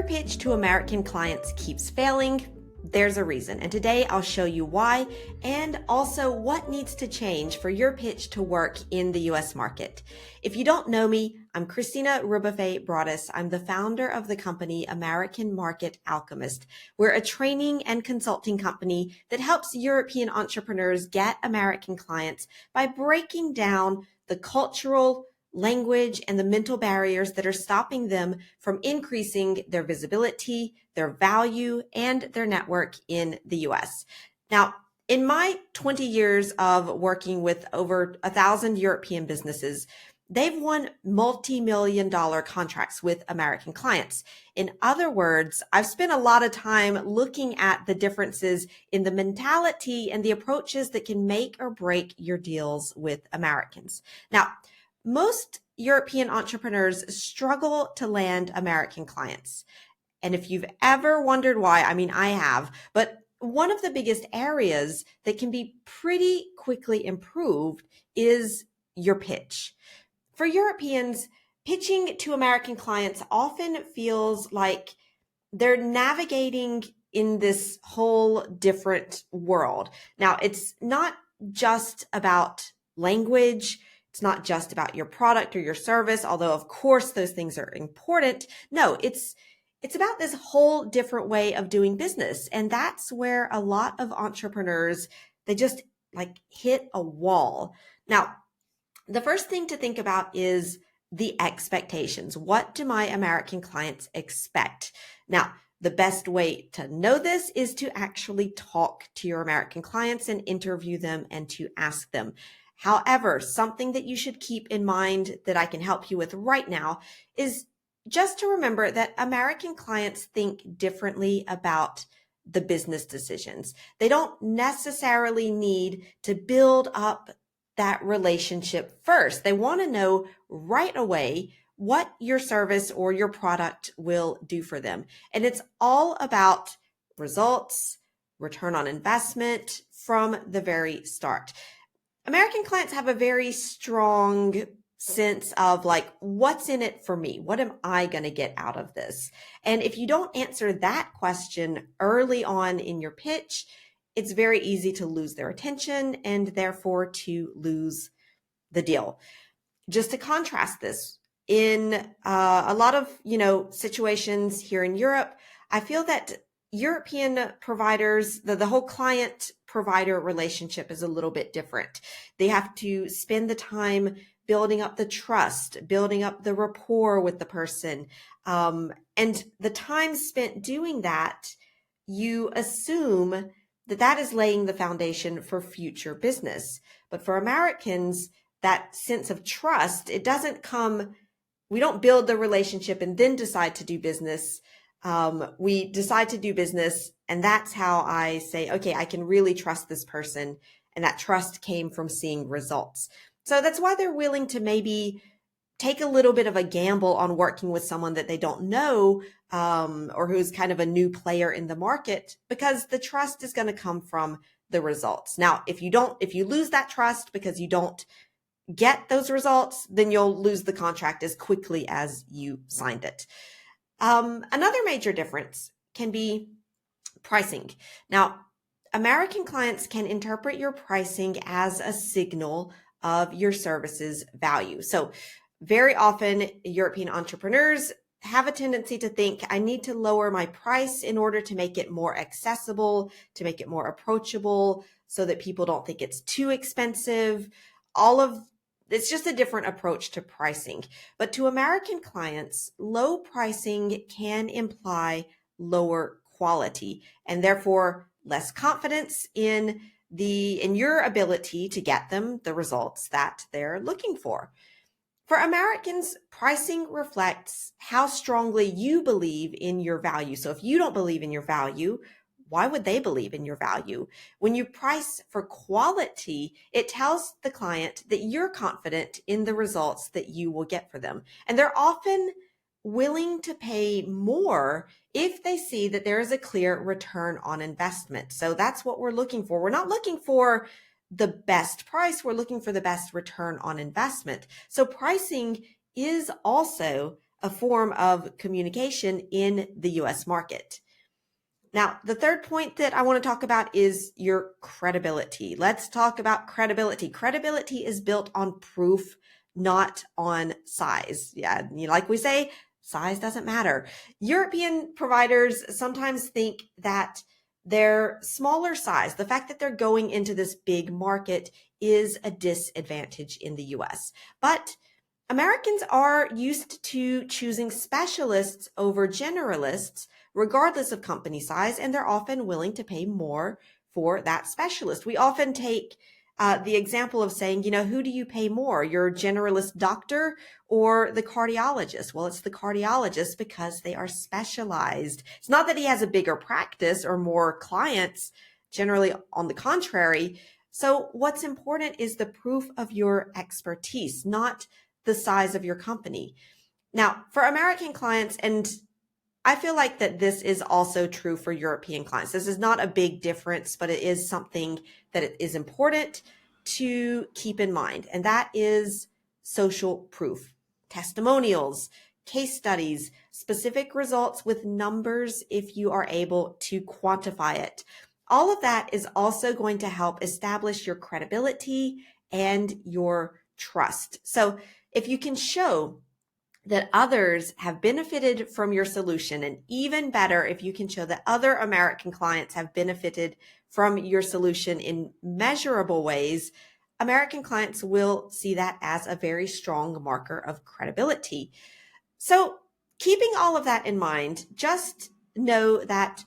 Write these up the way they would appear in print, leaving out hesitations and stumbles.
your pitch to American clients keeps failing, there's a reason. And today I'll show you why and also what needs to change for your pitch to work in the US market. If you don't know me, I'm Christina Rubafe-Broaddus. I'm the founder of the company American Market Alchemist. We're a training and consulting company that helps European entrepreneurs get American clients by breaking down the cultural, language, and the mental barriers that are stopping them from increasing their visibility, their value, and their network in the US. Now, in my 20 years of working with over 1,000 European businesses, they've won multi-million-dollar contracts with American clients. In other words, I've spent a lot of time looking at the differences in the mentality and the approaches that can make or break your deals with Americans. Now, most European entrepreneurs struggle to land American clients. And if you've ever wondered why, I have, but one of the biggest areas that can be pretty quickly improved is your pitch. For Europeans, pitching to American clients often feels like they're navigating in this whole different world. Now, it's not just about language. It's not just about your product or your service, although of course those things are important. No, it's about this whole different way of doing business. And that's where a lot of entrepreneurs, they just hit a wall. Now, the first thing to think about is the expectations. What do my American clients expect? Now, the best way to know this is to actually talk to your American clients and interview them and to ask them. However, something that you should keep in mind that I can help you with right now is just to remember that American clients think differently about the business decisions. They don't necessarily need to build up that relationship first. They want to know right away what your service or your product will do for them. And it's all about results, return on investment from the very start. American clients have a very strong sense of what's in it for me? What am I going to get out of this? And if you don't answer that question early on in your pitch, it's very easy to lose their attention and therefore to lose the deal. Just to contrast this, in a lot of situations here in Europe, I feel that European providers, the whole client-provider relationship is a little bit different. They have to spend the time building up the trust, building up the rapport with the person. And the time spent doing that, you assume that is laying the foundation for future business. But for Americans, that sense of trust, it doesn't come, we don't build the relationship and then decide to do business. We decide to do business, and that's how I say, okay, I can really trust this person. And that trust came from seeing results. So that's why they're willing to maybe take a little bit of a gamble on working with someone that they don't know, or who's kind of a new player in the market, because the trust is going to come from the results. Now, if you lose that trust because you don't get those results, then you'll lose the contract as quickly as you signed it. Another major difference can be pricing. Now, American clients can interpret your pricing as a signal of your service's value. So very often European entrepreneurs have a tendency to think, I need to lower my price in order to make it more accessible, to make it more approachable, so that people don't think it's too expensive. It's just a different approach to pricing. But to American clients, low pricing can imply lower quality and therefore less confidence in your ability to get them the results that they're looking for. For Americans, pricing reflects how strongly you believe in your value. So if you don't believe in your value, why would they believe in your value? When you price for quality, it tells the client that you're confident in the results that you will get for them. And they're often willing to pay more if they see that there is a clear return on investment. So that's what we're looking for. We're not looking for the best price, we're looking for the best return on investment. So pricing is also a form of communication in the US market. Now, the third point that I want to talk about is your credibility. Let's talk about credibility. Credibility is built on proof, not on size. Yeah, like we say, size doesn't matter. European providers sometimes think that their smaller size, the fact that they're going into this big market, is a disadvantage in the US. But Americans are used to choosing specialists over generalists, regardless of company size, and they're often willing to pay more for that specialist. We often take the example of saying, who do you pay more, your generalist doctor or the cardiologist? Well, it's the cardiologist because they are specialized. It's not that he has a bigger practice or more clients, generally on the contrary. So what's important is the proof of your expertise, not the size of your company. Now, for American clients, and I feel like that this is also true for European clients. This is not a big difference, but it is something that it is important to keep in mind. And that is social proof, testimonials, case studies, specific results with numbers if you are able to quantify it. All of that is also going to help establish your credibility and your trust. So if you can show that others have benefited from your solution, and even better, if you can show that other American clients have benefited from your solution in measurable ways, American clients will see that as a very strong marker of credibility. So keeping all of that in mind, just know that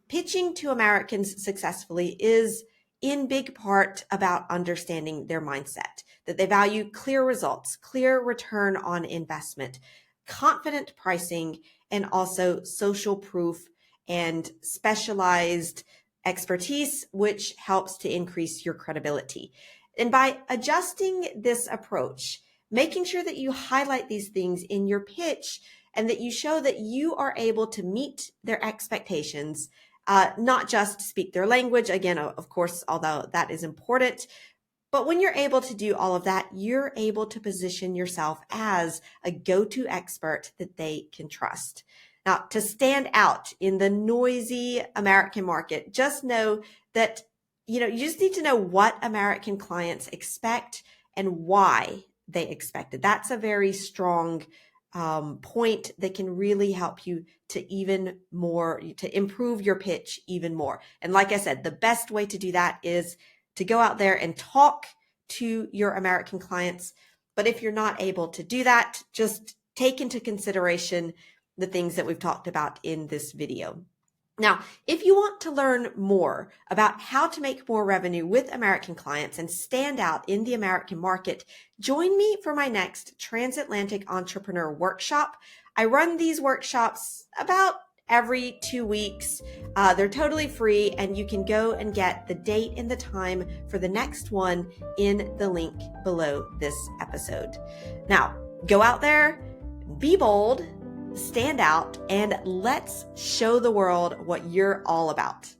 pitching to Americans successfully is in big part about understanding their mindset, that they value clear results, clear return on investment, confident pricing, and also social proof and specialized expertise, which helps to increase your credibility. And by adjusting this approach, making sure that you highlight these things in your pitch and that you show that you are able to meet their expectations, not just speak their language, again, of course, although that is important. But when you're able to do all of that, you're able to position yourself as a go-to expert that they can trust. Now, to stand out in the noisy American market, just know that, you just need to know what American clients expect and why they expect it. That's a very strong point that can really help you to improve your pitch even more. And like I said, the best way to do that is to go out there and talk to your American clients. But if you're not able to do that, just take into consideration the things that we've talked about in this video. Now, if you want to learn more about how to make more revenue with American clients and stand out in the American market, join me for my next Transatlantic Entrepreneur Workshop. I run these workshops about every 2 weeks. They're totally free, and you can go and get the date and the time for the next one in the link below this episode. Now, go out there, be bold, stand out, and let's show the world what you're all about.